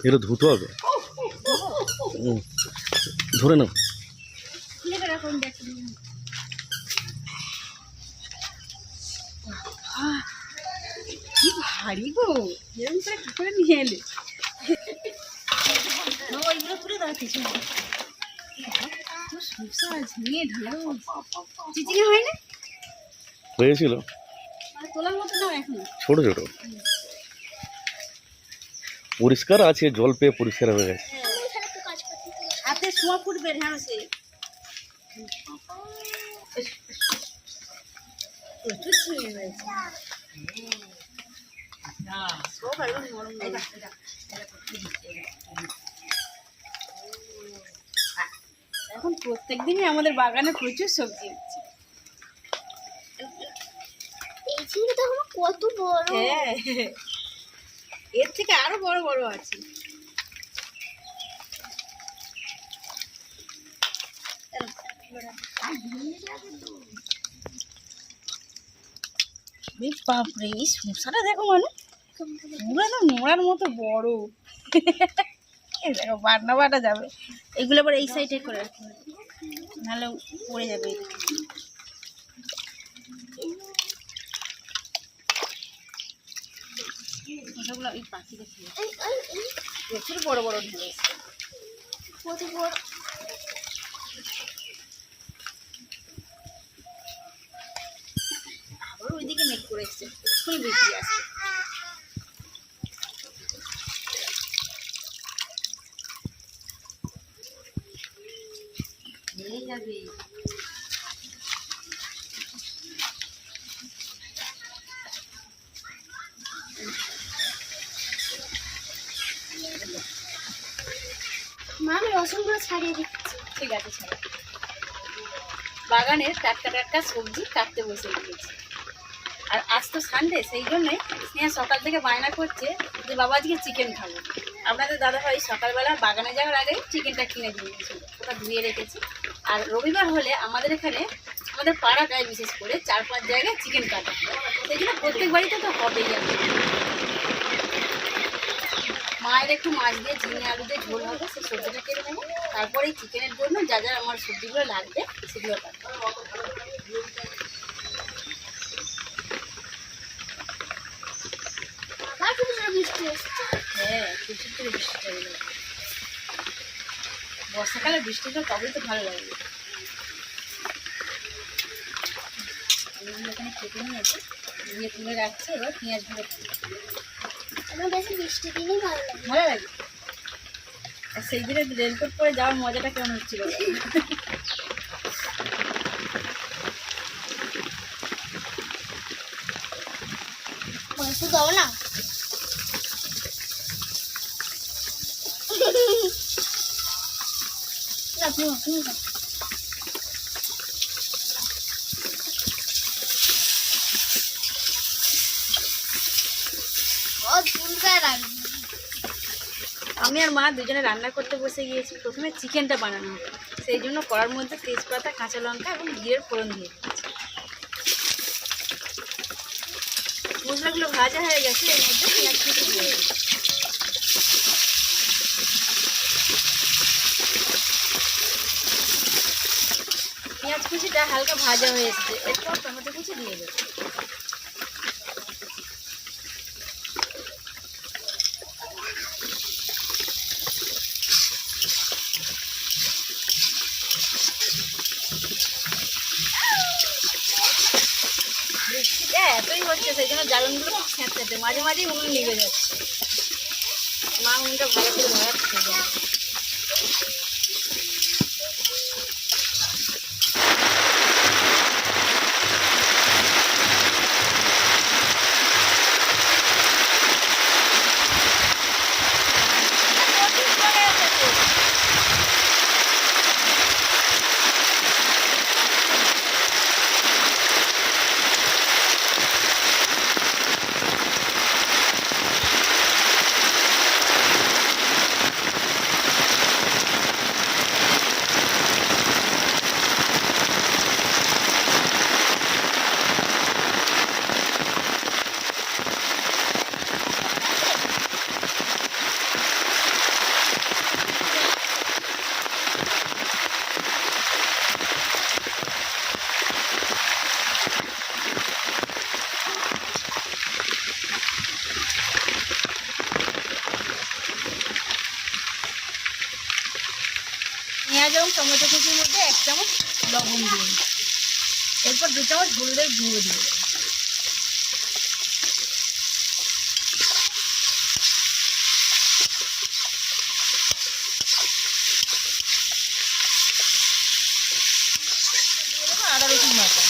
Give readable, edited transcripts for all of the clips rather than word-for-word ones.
এগুলো ধুতে হবে, ধরে নাও। কি ভারী গো, এরকম করে কি করে নিয়ে এলে? ওইগুলো তুলে দাও পিছনে। ঝিঙে ঢালো, চিচিঙে হয় না? হয়েছিল তোলার মতো নাও এখন। ছোট ছোট, পরিষ্কার আছে, জল পেয়ে পরিষ্কার হয়ে গেছে। হাতে শোয়া ফুটবে ঢেঁড়সে। প্রচুর ঝিঙে হয়েছে। সব একদম নরম নরম। এখন প্রত্যেকদিনই আমাদের বাগানে প্রচুর সবজি হচ্ছে। এই ঝিঙেটা হলো কত বড়! হ্যাঁ, এর থেকে আরো বড় বড় আছে। বাপরে, এই শসাটা দেখো মানে পুরো একদম নোড়ার মতো বড়। এই দেখো বাটনা বাটা যাবে। এগুলো আবার এই সাইডে করে রাখতে হবে, নাহলে পড়ে যাবে। শসাগুলো এই পাখিটা খেয়ে প্রচুর বড় বড় ঢেলে কত বড়! আবার ওইদিকে মেঘ করে এসছে, এক্ষুনি বৃষ্টি আসছে। যাবে মা, আমি রসুনগুলো ছাড়িয়ে দিচ্ছি। ঠিক আছে, ছাড়া বাগানের টাটকা টাটকা সবজি কাটতে বসে গিয়েছি। আর আজ তো সানডে, সেই জন্যই স্নেহা সকাল থেকে বায়না করছে যে বাবা আজকে চিকেন খাবো। আপনাদের দাদাভাই সকালবেলা বাগানে যাওয়ার আগেই চিকেনটা কিনে দিয়ে দিয়েছিল, ওটা ধুয়ে রেখেছি। আর রবিবার হলে আমাদের এখানে, আমাদের পাড়াটায় বিশেষ করে 4-5 জায়গায় চিকেন কাটা হয়, সেই জন্য প্রত্যেক বাড়িতে তো হবেই। মায়ের একটু মাছ দিয়ে ঝিঙে আলু দিয়ে ঝোল হবে, সেই সবজিটা কেটে নেবো। তারপরে এই চিকেনের জন্য যা যা আমার সবজিগুলো লাগবে সেগুলো কাটবো। বৃষ্টি এসছে। হ্যাঁ, প্রচুর করে বৃষ্টিটা এলো। বর্ষাকালে বৃষ্টিটা তবেই তো ভালো লাগবে। এখানে কেটে নিয়েছে, দিয়ে তুলে রাখছে। এবার পেঁয়াজগুলো আমার কাছে বৃষ্টি দিনই ভালো লাগে। ভালো লাগে। আর সেই দিনে রেনকোট পরে যাওয়ার মজাটা কেমন হচ্ছিল? মাংস দাও না। আমি আর মা দুজনে রান্না করতে বসে গিয়েছি। প্রথমে চিকেনটা বানানো হবে, সেই জন্য কড়ার মধ্যে তেজপাতা, কাঁচা লঙ্কা এবং জিরের ফোড়ন দিয়ে দিয়েছি। মশলাগুলো ভাজা হয়ে গেছে, এর মধ্যে পেঁয়াজ কুচি দিয়ে দেবো। পেঁয়াজ কুচিটা হালকা ভাজা হয়ে এসেছে, এরপর টমেটো কুচি দিয়ে দেবো। বৃষ্টিটা এতই হচ্ছে, সেই জন্য জ্বালনগুলো খুব স্যাঁতস্যাঁতে, মাঝে মাঝেই উনুন নিভে যাচ্ছে। মা উনুনটা ভালো করে ধরাচ্ছে। চামচ এবং টমেটো কুচির মধ্যে 1 চামচ লবণ দিয়ে দিই। এরপর 2 চামচ হলুদের গুঁড়ো দিয়ে দেবো। দিয়ে দেবো আদা রসুন বাটা।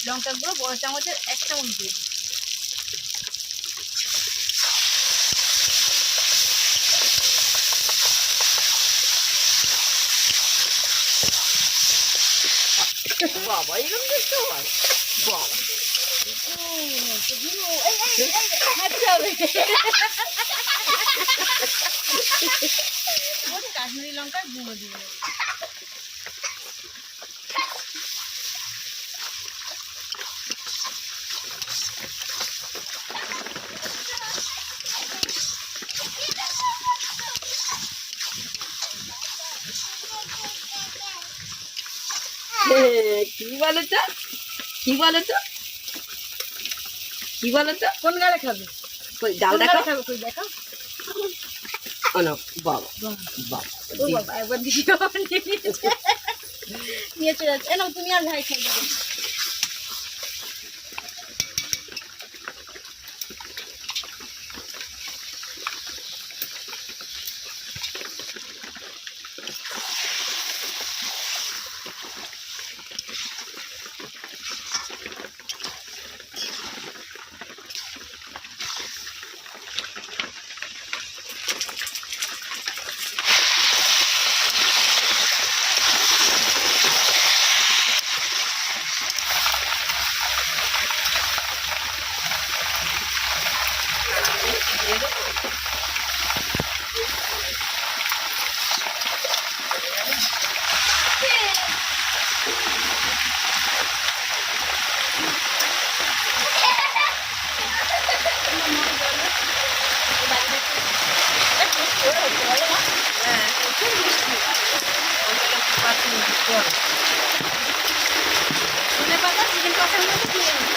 লঙ্কার গুঁড়ো বড় চামচের 1 চামচ দিয়ে দিই। বাবা এরকম দেখতে হয় বাবা কাশ্মীরি লঙ্কার গুঁড়ো দিয়ে দেবো। কি বলো তো কি বলো তো কি বলো তো কোন গালে খাবে? কই ডাল কোন দেখো গালে খাবে? কই দেখো। না বাবা বাবা ও বাবা একবার দিও নিয়ে চলে যাচ্ছে। না তুমি আর ভাই খাবে। ধনে পাতা চিকেন কষার মধ্যে দিয়ে দিই।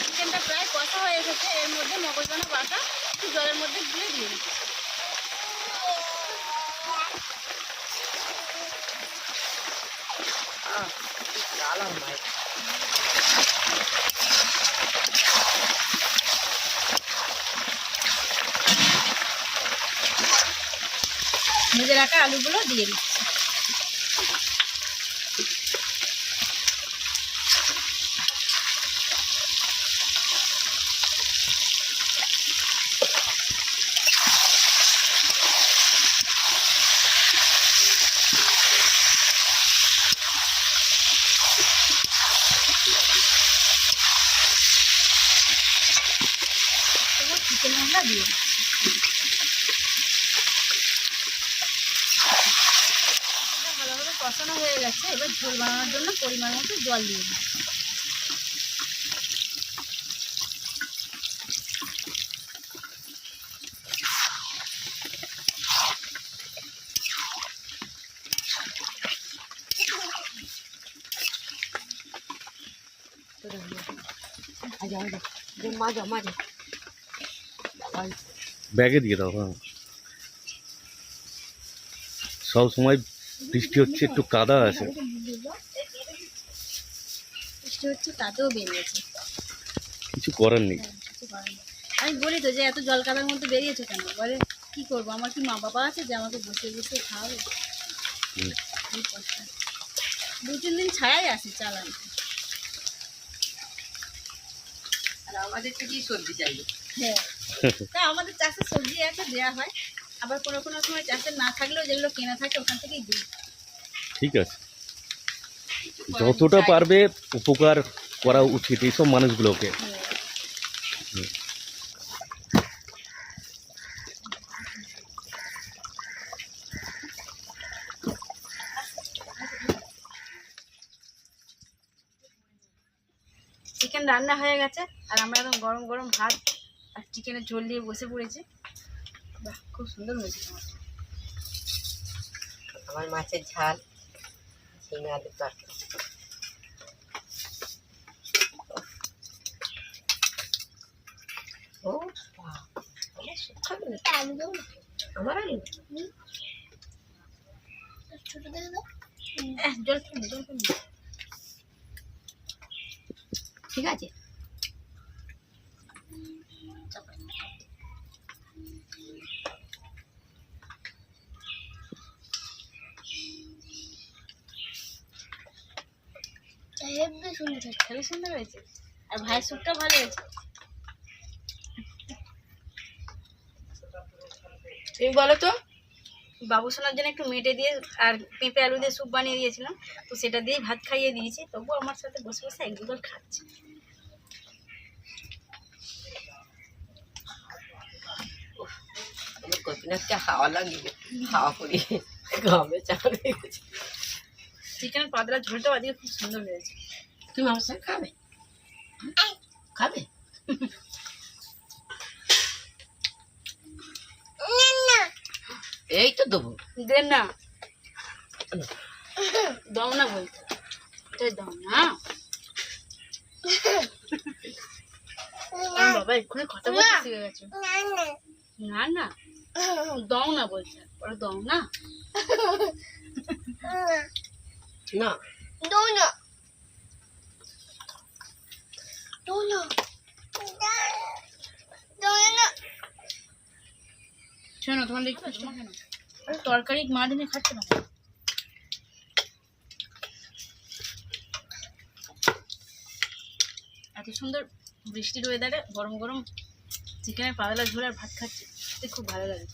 চিকেনটা প্রায় কষা হয়ে এসেছে। এর মধ্যে মগজদানা বাটা একটু জলের মধ্যে দিয়ে দিই। ভেজে রাখা আলুগুলো দিয়ে দিই। চিকেন মশলা দিয়ে দিই। ভালোভাবে কষানো হয়ে গেছে। এবার ঝোল বানানোর জন্য পরিমাণ মতো জল দিয়ে দিই। মাজা মাজা ব্যাগে দিয়ে দাও। হ্যাঁ, সব সময় বৃষ্টি হচ্ছে, একটু কাদা আছে। বৃষ্টি হচ্ছে তাতেও বেরিয়েছে। কিছু করার নেই। কিছু করার নেই। আমি বলি তো যে এত জল কাদার মধ্যে বেরিয়েছো কেন? বলে কি করবো, আমার কি মা বাবা আছে যে আমাকে বসে বসে খাওয়াবে? হুম। এই কষ্ট। 2-3 দিন ছাড়াই আসি চাল আনতে। আমাদের থেকেই সবজি চাইবে। হ্যাঁ তা আমাদের চাষের সবজি আছে দেওয়া হয়, আবার কোনো কোনো সময় চাষের না থাকলেও যেগুলো কেনা থাকে ওখান থেকেই দিই। ঠিক আছে, যতটা পারবে উপকার করা উচিত এইসব মানুষগুলোকে। চিকেন রান্না হয়ে গেছে আর আমরা একদম গরম গরম ভাত আর চিকেনের ঝোল দিয়ে বসে পড়েছি। বাহ, খুব সুন্দর হয়েছে তোমার। আমার মাছের ঝাল, ঝিঙে আলুর তরকারি। ও বাহ, আমার সব খাবে না। আলু দাও না। আমার আলু ছোট দেখে দাও। জল খেয়ে নে, জল খেয়ে নে। ঠিক আছে। হেব্বি সুন্দর হয়েছে। খুবই সুন্দর হয়েছে আর ভাইয়ের স্যুপটাও ভালো হয়েছে। তুমি বলো তো। বাবু সোনার জন্য একটু মেটে দিয়ে আর পেঁপে আলু দিয়ে স্যুপ বানিয়ে দিয়েছিলাম, তো সেটা দিয়েই ভাত খাইয়ে দিয়েছি, তবুও আমার সাথে বসে বসে এক দুবার খাচ্ছে। আমার কপিনাথকে হাওয়া লাগিয়ে হাওয়া করি ঘামে চাল হয়ে গেছে। চিকেনের পাতলা ঝোলটাও আজকে খুব সুন্দর হয়েছে। তুমি আমার সাথে খাবে? খাবে? এই তো দেবো। দেন না, দাও না বলতে, এটাই দাও না। আমার বাবা এক্ষুনি কথা বলতে শিখে গেছে। না না, দাও না বলছে, ওরা দাও না। না দাও না। দাও না। দাও না। শোনো, তোমার লিখতে কেন তরকারি মা দিনে খাচ্ছে না। এত সুন্দর বৃষ্টির ওয়েদারে গরম গরম চিকেনের পাতলা ঝোল আর ভাত খাচ্ছে, খুব ভালো লাগে।